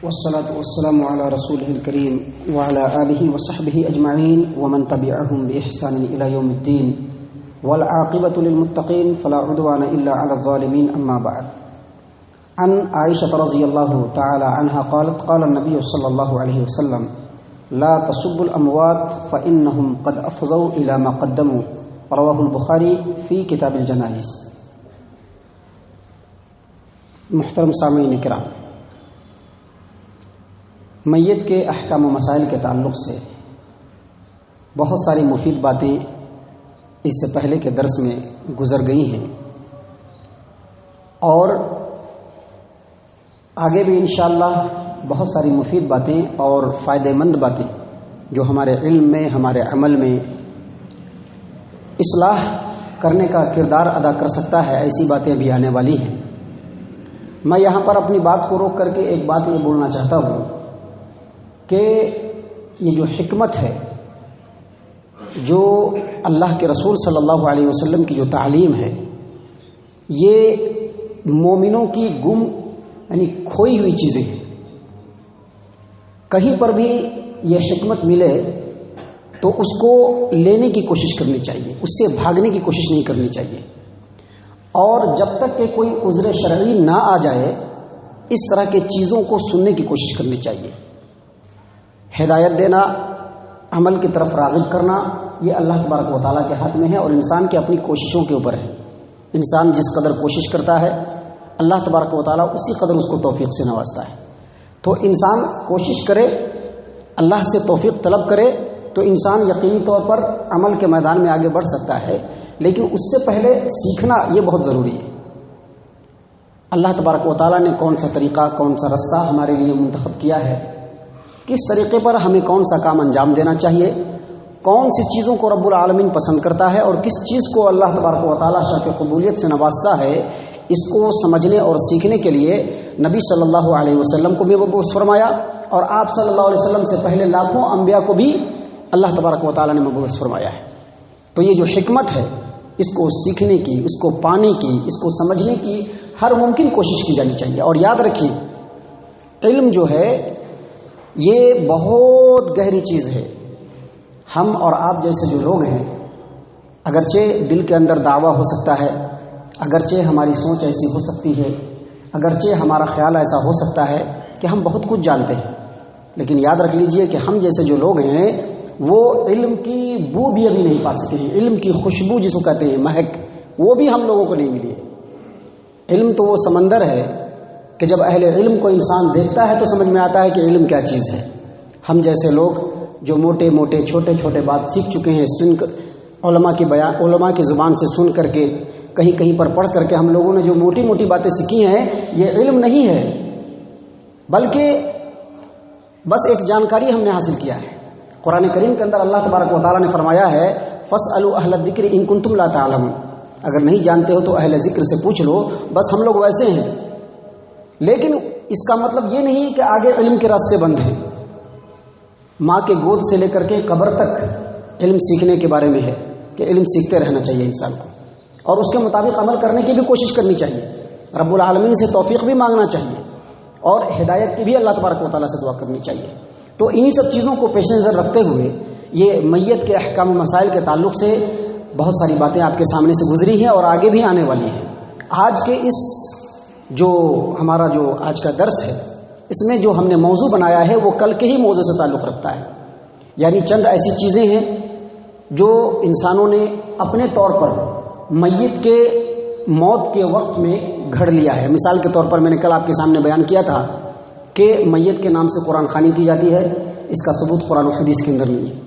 والصلاة والسلام على رسوله الكريم وعلى آله وصحبه أجمعين ومن تبعهم بإحسان إلى يوم الدين والعاقبة للمتقين فلا عدوان إلا على الظالمين أما بعد. عن عائشة رضي الله تعالى عنها قالت قال النبي صلى الله عليه وسلم لا تسبوا الأموات فإنهم قد أفضوا إلى ما قدموا. رواه البخاری فی کتاب الجنائز. محترم سامعین کرام، میت کے احکام و مسائل کے تعلق سے بہت ساری مفید باتیں اس سے پہلے کے درس میں گزر گئی ہیں اور آگے بھی انشاءاللہ بہت ساری مفید باتیں اور فائدہ مند باتیں جو ہمارے علم میں، ہمارے عمل میں اصلاح کرنے کا کردار ادا کر سکتا ہے، ایسی باتیں بھی آنے والی ہیں. میں یہاں پر اپنی بات کو روک کر کے ایک بات یہ بولنا چاہتا ہوں کہ یہ جو حکمت ہے، جو اللہ کے رسول صلی اللہ علیہ وسلم کی جو تعلیم ہے، یہ مومنوں کی گم یعنی کھوئی ہوئی چیزیں ہیں. کہیں پر بھی یہ حکمت ملے تو اس کو لینے کی کوشش کرنی چاہیے، اس سے بھاگنے کی کوشش نہیں کرنی چاہیے. اور جب تک کہ کوئی عذر شرعی نہ آ جائے اس طرح کے چیزوں کو سننے کی کوشش کرنی چاہیے. ہدایت دینا، عمل کی طرف راغب کرنا، یہ اللہ تبارک و تعالیٰ کے ہاتھ میں ہے اور انسان کی اپنی کوششوں کے اوپر ہے. انسان جس قدر کوشش کرتا ہے اللہ تبارک و تعالیٰ اسی قدر اس کو توفیق سے نوازتا ہے. تو انسان کوشش کرے، اللہ سے توفیق طلب کرے تو انسان یقینی طور پر عمل کے میدان میں آگے بڑھ سکتا ہے. لیکن اس سے پہلے سیکھنا یہ بہت ضروری ہے. اللہ تبارک و تعالیٰ نے کون سا طریقہ، کون سا رستہ ہمارے لیے منتخب کیا ہے، کس طریقے پر ہمیں کون سا کام انجام دینا چاہیے، کون سی چیزوں کو رب العالمین پسند کرتا ہے اور کس چیز کو اللہ تبارک و تعالیٰ شرف قبولیت سے نوازتا ہے، اس کو سمجھنے اور سیکھنے کے لیے نبی صلی اللہ علیہ وسلم کو بھی مبعوث فرمایا اور آپ صلی اللہ علیہ وسلم سے پہلے لاکھوں انبیاء کو بھی اللہ تبارک و تعالیٰ نے مبعوث فرمایا ہے. تو یہ جو حکمت ہے اس کو سیکھنے کی، اس کو پانے کی، اس کو سمجھنے کی ہر ممکن کوشش کی جانی چاہیے. اور یاد رکھیے، علم جو ہے یہ بہت گہری چیز ہے. ہم اور آپ جیسے جو لوگ ہیں، اگرچہ دل کے اندر دعویٰ ہو سکتا ہے، اگرچہ ہماری سوچ ایسی ہو سکتی ہے، اگرچہ ہمارا خیال ایسا ہو سکتا ہے کہ ہم بہت کچھ جانتے ہیں، لیکن یاد رکھ لیجئے کہ ہم جیسے جو لوگ ہیں وہ علم کی بو بھی ابھی نہیں پا سکے ہیں. علم کی خوشبو جس کو کہتے ہیں، مہک، وہ بھی ہم لوگوں کو نہیں ملی ہے. علم تو وہ سمندر ہے کہ جب اہل علم کو انسان دیکھتا ہے تو سمجھ میں آتا ہے کہ علم کیا چیز ہے. ہم جیسے لوگ جو موٹے موٹے چھوٹے چھوٹے بات سیکھ چکے ہیں، سن کر علماء کی زبان سے سن کر کے، کہیں کہیں پر پڑھ کر کے ہم لوگوں نے جو موٹی موٹی باتیں سیکھی ہیں، یہ علم نہیں ہے بلکہ بس ایک جانکاری ہم نے حاصل کیا ہے. قرآن کریم کے اندر اللہ تبارک و تعالیٰ نے فرمایا ہے فَاسْأَلُوا أَهْلَ الذِّكْرِ إِن كُنتُمْ لَا تَعْلَمُونَ. اگر نہیں جانتے ہو تو اہل ذکر سے پوچھ لو. بس ہم لوگ ویسے ہیں، لیکن اس کا مطلب یہ نہیں کہ آگے علم کے راستے بند ہیں. ماں کے گود سے لے کر کے قبر تک علم سیکھنے کے بارے میں ہے کہ علم سیکھتے رہنا چاہیے انسان کو اور اس کے مطابق عمل کرنے کی بھی کوشش کرنی چاہیے. رب العالمین سے توفیق بھی مانگنا چاہیے اور ہدایت کی بھی اللہ تبارک و تعالیٰ سے دعا کرنی چاہیے. تو انہی سب چیزوں کو پیش نظر رکھتے ہوئے یہ میت کے احکام و مسائل کے تعلق سے بہت ساری باتیں آپ کے سامنے سے گزری ہیں اور آگے بھی آنے والی ہیں. آج کے اس جو ہمارا جو آج کا درس ہے، اس میں جو ہم نے موضوع بنایا ہے وہ کل کے ہی موضوع سے تعلق رکھتا ہے. یعنی چند ایسی چیزیں ہیں جو انسانوں نے اپنے طور پر میت کے موت کے وقت میں گھڑ لیا ہے. مثال کے طور پر میں نے کل آپ کے سامنے بیان کیا تھا کہ میت کے نام سے قرآن خوانی کی جاتی ہے. اس کا ثبوت قرآن و حدیث کے اندر نہیں ہے.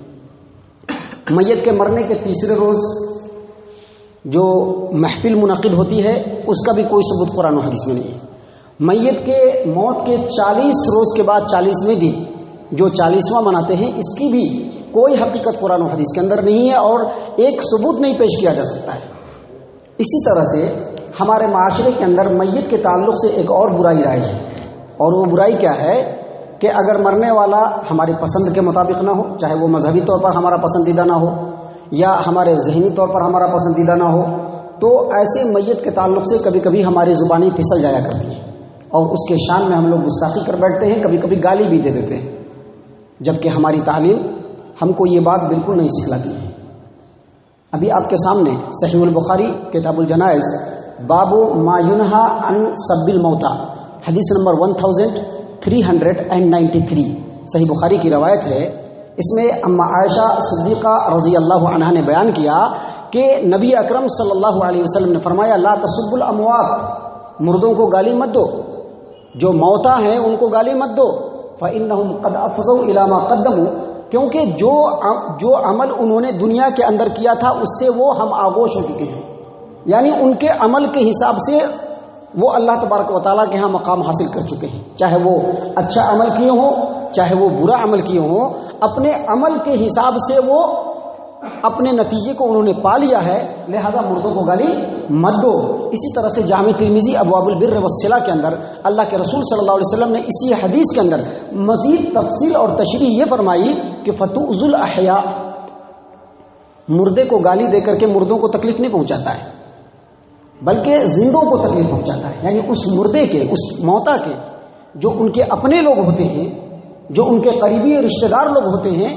میت کے مرنے کے تیسرے روز جو محفل منعقد ہوتی ہے اس کا بھی کوئی ثبوت قرآن و حدیث میں نہیں ہے. میت کے موت کے 40 روز کے بعد 40ویں دن جو 40واں مناتے ہیں، اس کی بھی کوئی حقیقت قرآن و حدیث کے اندر نہیں ہے اور ایک ثبوت نہیں پیش کیا جا سکتا ہے. اسی طرح سے ہمارے معاشرے کے اندر میت کے تعلق سے ایک اور برائی رائج ہے، اور وہ برائی کیا ہے کہ اگر مرنے والا ہماری پسند کے مطابق نہ ہو، چاہے وہ مذہبی طور پر ہمارا پسندیدہ نہ ہو یا ہمارے ذہنی طور پر ہمارا پسندیدہ نہ ہو، تو ایسے میت کے تعلق سے کبھی کبھی ہماری زبانیں پھسل جایا کرتی ہیں اور اس کے شان میں ہم لوگ گستاخی کر بیٹھتے ہیں، کبھی کبھی گالی بھی دے دیتے ہیں، جبکہ ہماری تعلیم ہم کو یہ بات بالکل نہیں سکھلاتی ہے۔ ابھی آپ کے سامنے صحیح البخاری کتاب الجنائز باب ما ینہا عن سب الموتى حدیث نمبر 1393 صحیح بخاری کی روایت ہے۔ اس میں اما عائشہ صدیقہ رضی اللہ عنہا نے بیان کیا کہ نبی اکرم صلی اللہ علیہ وسلم نے فرمایا لا تسبوا الاموات، مردوں کو گالی مت دو، جو موتا ہیں ان کو گالی مت دو، فانہم قد افضوا الی ما قدموا، کیونکہ جو عمل انہوں نے دنیا کے اندر کیا تھا اس سے وہ ہم آغوش ہو چکے ہیں، یعنی ان کے عمل کے حساب سے وہ اللہ تبارک و تعالیٰ کے ہاں مقام حاصل کر چکے ہیں، چاہے وہ اچھا عمل کیے ہوں چاہے وہ برا عمل کیے ہوں، اپنے عمل کے حساب سے وہ اپنے نتیجے کو انہوں نے پا لیا ہے، لہذا مردوں کو گالی مت دو۔ اسی طرح سے جامع ترمذی ابواب البر والصلہ کے اندر اللہ کے رسول صلی اللہ علیہ وسلم نے اسی حدیث کے اندر مزید تفصیل اور تشریح یہ فرمائی کہ فتؤذ الاحیاء، مردے کو گالی دے کر کے مردوں کو تکلیف نہیں پہنچاتا ہے، بلکہ زندوں کو تکلیف پہنچاتا ہے، یعنی اس مردے کے، اس موتا کے جو ان کے اپنے لوگ ہوتے ہیں، جو ان کے قریبی رشتہ دار لوگ ہوتے ہیں،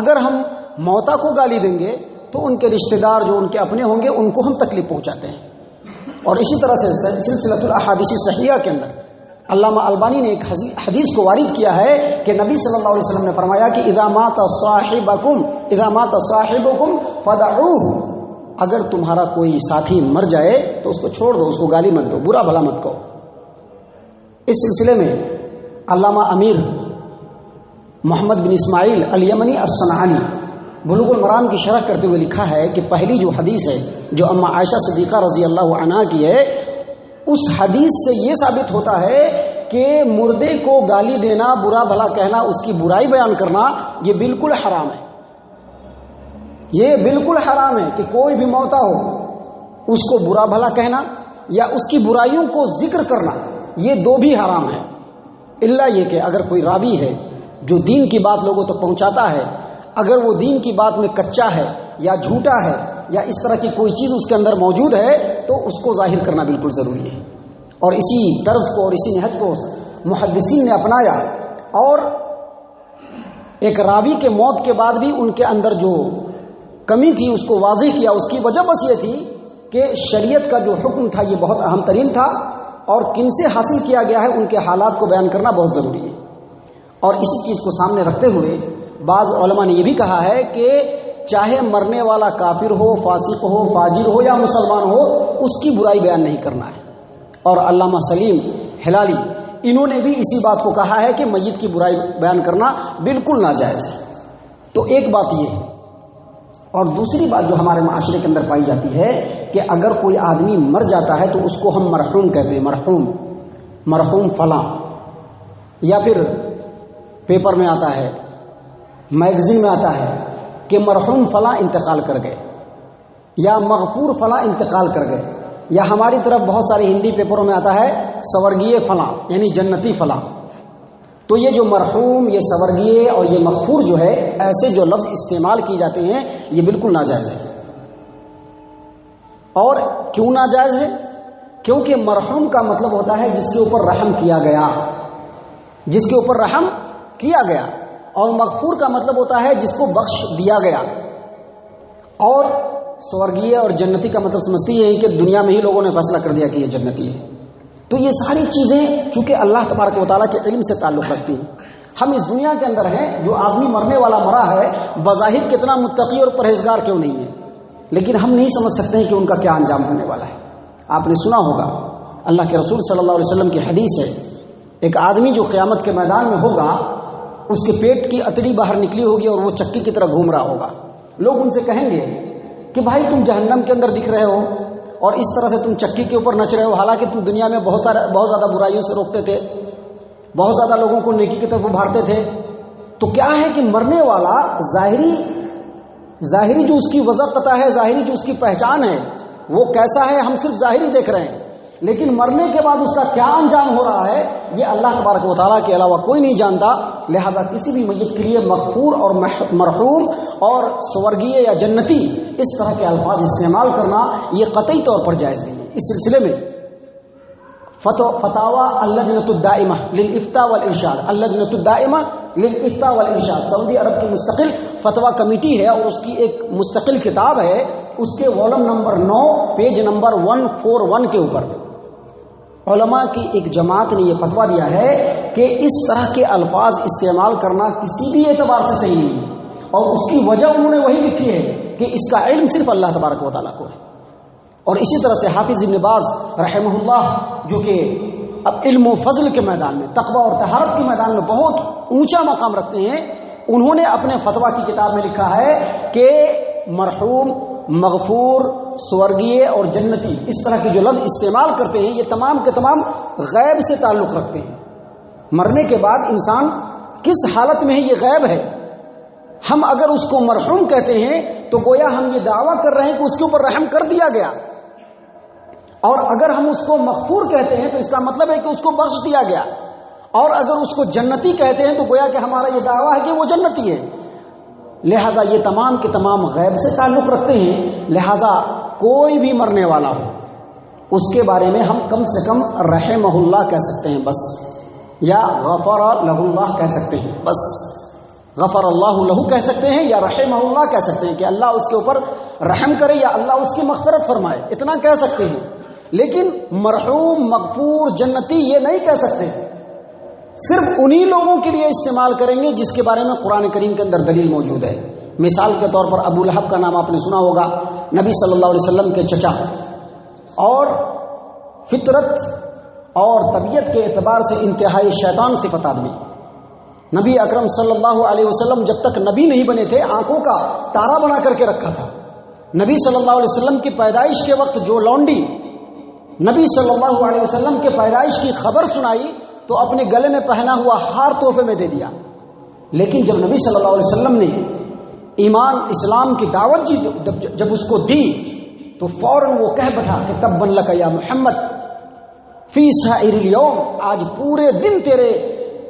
اگر ہم موتا کو گالی دیں گے تو ان کے رشتہ دار جو ان کے اپنے ہوں گے ان کو ہم تکلیف پہنچاتے ہیں۔ اور اسی طرح سے سلسلۃ الاحادیث الصحیحہ کے اندر علامہ البانی نے ایک حدیث کو وارد کیا ہے کہ نبی صلی اللہ علیہ وسلم نے فرمایا کہ اذا مات صاحبکم فدعوه، اگر تمہارا کوئی ساتھی مر جائے تو اس کو چھوڑ دو، اس کو گالی مت دو، برا بھلا مت کہو۔ اس سلسلے میں علامہ امیر محمد بن اسماعیل الیمنی الصنعانی بلوغ المرام کی شرح کرتے ہوئے لکھا ہے کہ پہلی جو حدیث ہے جو اما عائشہ صدیقہ رضی اللہ عنہا کی ہے، اس حدیث سے یہ ثابت ہوتا ہے کہ مردے کو گالی دینا، برا بھلا کہنا، اس کی برائی بیان کرنا یہ بالکل حرام ہے، یہ بالکل حرام ہے کہ کوئی بھی موتا ہو اس کو برا بھلا کہنا یا اس کی برائیوں کو ذکر کرنا، یہ دو بھی حرام ہے، الا یہ کہ اگر کوئی راوی ہے جو دین کی بات لوگوں تک پہنچاتا ہے، اگر وہ دین کی بات میں کچا ہے یا جھوٹا ہے یا اس طرح کی کوئی چیز اس کے اندر موجود ہے تو اس کو ظاہر کرنا بالکل ضروری ہے۔ اور اسی طرز کو اور اسی نہج کو محدثین نے اپنایا، اور ایک راوی کے موت کے بعد بھی ان کے اندر جو کمی تھی اس کو واضح کیا۔ اس کی وجہ بس یہ تھی کہ شریعت کا جو حکم تھا یہ بہت اہم ترین تھا، اور کن سے حاصل کیا گیا ہے ان کے حالات کو بیان کرنا بہت ضروری ہے۔ اور اسی چیز کو سامنے رکھتے ہوئے بعض علماء نے یہ بھی کہا ہے کہ چاہے مرنے والا کافر ہو، فاسق ہو، فاجر ہو یا مسلمان ہو، اس کی برائی بیان نہیں کرنا ہے۔ اور علامہ سلیم ہلالی انہوں نے بھی اسی بات کو کہا ہے کہ میت کی برائی بیان کرنا بالکل ناجائز ہے۔ تو ایک بات یہ ہے، اور دوسری بات جو ہمارے معاشرے کے اندر پائی جاتی ہے کہ اگر کوئی آدمی مر جاتا ہے تو اس کو ہم مرحوم کہتے ہیں، مرحوم فلاں، یا پھر پیپر میں آتا ہے، میگزین میں آتا ہے کہ مرحوم فلاں انتقال کر گئے یا مغفور فلاں انتقال کر گئے، یا ہماری طرف بہت سارے ہندی پیپروں میں آتا ہے سورگیے فلاں، یعنی جنتی فلاں۔ تو یہ جو مرحوم، یہ سورگیے اور یہ مغفور جو ہے، ایسے جو لفظ استعمال کیے جاتے ہیں یہ بالکل ناجائز ہے۔ اور کیوں ناجائز ہے؟ کیونکہ مرحوم کا مطلب ہوتا ہے جس کے اوپر رحم کیا گیا، جس کے اوپر رحم کیا گیا، اور مغفور کا مطلب ہوتا ہے جس کو بخش دیا گیا۔ اور سورگیہ اور جنتی کا مطلب سمجھتی ہے کہ دنیا میں ہی لوگوں نے فیصلہ کر دیا کہ یہ جنتی ہے۔ تو یہ ساری چیزیں چونکہ اللہ تبارک و تعالیٰ کے علم سے تعلق رکھتی ہیں۔ ہم اس دنیا کے اندر ہیں، جو آدمی مرنے والا مرا ہے بظاہر کتنا متقی اور پرہیزگار کیوں نہیں ہے، لیکن ہم نہیں سمجھ سکتے ہیں کہ ان کا کیا انجام ہونے والا ہے۔ آپ نے سنا ہوگا اللہ کے رسول صلی اللہ علیہ وسلم کی حدیث ہے، ایک آدمی جو قیامت کے میدان میں ہوگا، اس کے پیٹ کی اتڑی باہر نکلی ہوگی اور وہ چکی کی طرح گھوم رہا ہوگا۔ لوگ ان سے کہیں گے کہ بھائی تم جہنم کے اندر دکھ رہے ہو اور اس طرح سے تم چکی کے اوپر نچ رہے ہو، حالانکہ تم دنیا میں بہت زیادہ برائیوں سے روکتے تھے، بہت زیادہ لوگوں کو نیکی کی طرف ابھارتے تھے۔ تو کیا ہے کہ مرنے والا ظاہری جو اس کی وضاحت ہے، ظاہری جو اس کی پہچان ہے وہ کیسا ہے ہم صرف ظاہری دیکھ رہے ہیں، لیکن مرنے کے بعد اس کا کیا انجام ہو رہا ہے یہ اللہ تبارک و تعالیٰ کے علاوہ کوئی نہیں جانتا۔ لہذا کسی بھی میت کے لیے مغفور اور مرحوم اور سورگیہ یا جنتی اس طرح کے الفاظ استعمال کرنا یہ قطعی طور پر جائز نہیں ہے۔ اس سلسلے میں فتاوی اللجنۃ الدائمہ للافتاء والارشاد، اللجنۃ الدائمہ للافتاء والارشاد سعودی عرب کی مستقل فتویٰ کمیٹی ہے، اور اس کی ایک مستقل کتاب ہے، اس کے والم نمبر 9 پیج نمبر 141 کے اوپر علماء کی ایک جماعت نے یہ فتویٰ دیا ہے کہ اس طرح کے الفاظ استعمال کرنا کسی بھی اعتبار سے صحیح نہیں ہے، اور اس کی وجہ انہوں نے وہی لکھی ہے کہ اس کا علم صرف اللہ تبارک و تعالیٰ کو ہے۔ اور اسی طرح سے حافظ ابن باز رحمہ اللہ، جو کہ اب علم و فضل کے میدان میں، تقوی اور طہارت کے میدان میں بہت اونچا مقام رکھتے ہیں، انہوں نے اپنے فتویٰ کی کتاب میں لکھا ہے کہ مرحوم، مغفور، سورگیے اور جنتی اس طرح کے جو لفظ استعمال کرتے ہیں یہ تمام کے تمام غیب سے تعلق رکھتے ہیں۔ مرنے کے بعد انسان کس حالت میں ہے یہ غیب ہے۔ ہم اگر اس کو مرحوم کہتے ہیں تو گویا ہم یہ دعویٰ کر رہے ہیں کہ اس کے اوپر رحم کر دیا گیا، اور اگر ہم اس کو مغفور کہتے ہیں تو اس کا مطلب ہے کہ اس کو بخش دیا گیا، اور اگر اس کو جنتی کہتے ہیں تو گویا کہ ہمارا یہ دعویٰ ہے کہ وہ جنتی ہے۔ لہٰذا یہ تمام کے تمام غیب سے تعلق رکھتے ہیں، لہٰذا کوئی بھی مرنے والا ہو اس کے بارے میں ہم کم سے کم رحمہ اللہ کہہ سکتے ہیں بس، یا غفر لہ اللہ کہہ سکتے ہیں بس، غفر اللہ لہ کہہ سکتے ہیں یا رحمہ اللہ کہہ سکتے ہیں کہ اللہ اس کے اوپر رحم کرے یا اللہ اس کی مغفرت فرمائے، اتنا کہہ سکتے ہیں، لیکن مرحوم، مغفور، جنتی یہ نہیں کہہ سکتے۔ صرف انہی لوگوں کے لیے استعمال کریں گے جس کے بارے میں قرآن کریم کے اندر دلیل موجود ہے۔ مثال کے طور پر ابو لہب کا نام آپ نے سنا ہوگا، نبی صلی اللہ علیہ وسلم کے چچا، اور فطرت اور طبیعت کے اعتبار سے انتہائی شیطان صفت آدمی۔ نبی اکرم صلی اللہ علیہ وسلم جب تک نبی نہیں بنے تھے آنکھوں کا تارا بنا کر کے رکھا تھا۔ نبی صلی اللہ علیہ وسلم کی پیدائش کے وقت جو لونڈی نبی صلی اللہ علیہ وسلم کے پیدائش کی خبر سنائی تو اپنے گلے میں پہنا ہوا ہار تحفے میں دے دیا، لیکن جب نبی صلی اللہ علیہ وسلم نے ایمان اسلام کی دعوت جب اس کو دی تو فوراً وہ کہہ بیٹھا کہ تبا لک یا محمد فی سائر الیوم، آج پورے دن تیرے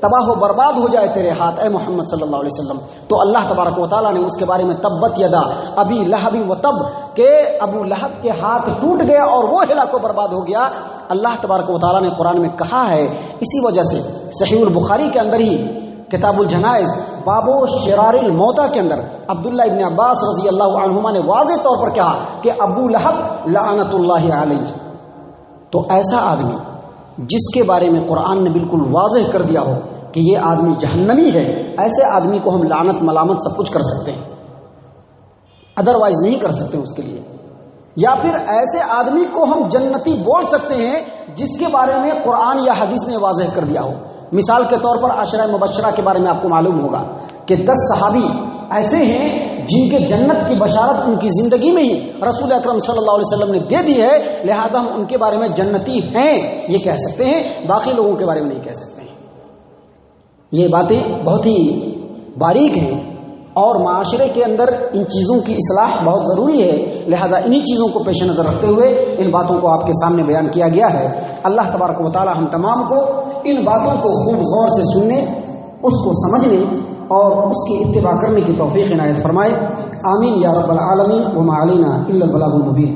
تباہ و برباد ہو جائے تیرے ہاتھ اے محمد صلی اللہ علیہ وسلم۔ تو اللہ تبارک و تعالیٰ نے اس کے بارے میں تبت یدا ابی لہب و تب، کہ ابو لہب کے ہاتھ ٹوٹ گیا اور وہ ہلاک و برباد ہو گیا، اللہ تبارک و تعالیٰ نے قرآن میں کہا ہے۔ اسی وجہ سے صحیح البخاری کے اندر ہی کتاب الجنائز باب شرار الموتى کے اندر عبداللہ ابن عباس رضی اللہ عنہما نے واضح طور پر کہا کہ ابو لہب لعنت اللہ علیہ۔ تو ایسا آدمی جس کے بارے میں قرآن نے بالکل واضح کر دیا ہو کہ یہ آدمی جہنمی ہے، ایسے آدمی کو ہم لعنت ملامت سب کچھ کر سکتے ہیں، ادروائز نہیں کر سکتے اس کے لیے۔ یا پھر ایسے آدمی کو ہم جنتی بول سکتے ہیں جس کے بارے میں قرآن یا حدیث نے واضح کر دیا ہو۔ مثال کے طور پر عشرہ مبشرہ کے بارے میں آپ کو معلوم ہوگا کہ 10 صحابی ایسے ہیں جن کے جنت کی بشارت ان کی زندگی میں ہی رسول اکرم صلی اللہ علیہ وسلم نے دے دی ہے، لہذا ہم ان کے بارے میں جنتی ہیں یہ کہہ سکتے ہیں، باقی لوگوں کے بارے میں نہیں کہہ سکتے ہیں۔ یہ باتیں بہت ہی باریک ہیں اور معاشرے کے اندر ان چیزوں کی اصلاح بہت ضروری ہے، لہذا انہی چیزوں کو پیش نظر رکھتے ہوئے ان باتوں کو آپ کے سامنے بیان کیا گیا ہے۔ اللہ تبارک و تعالی ہم تمام کو ان باتوں کو خوب غور سے سننے، اس کو سمجھنے اور اس کی اتباع کرنے کی توفیق عنایت فرمائے۔ آمین یا رب العالمین۔ وما علینا الا البلاغ المبین۔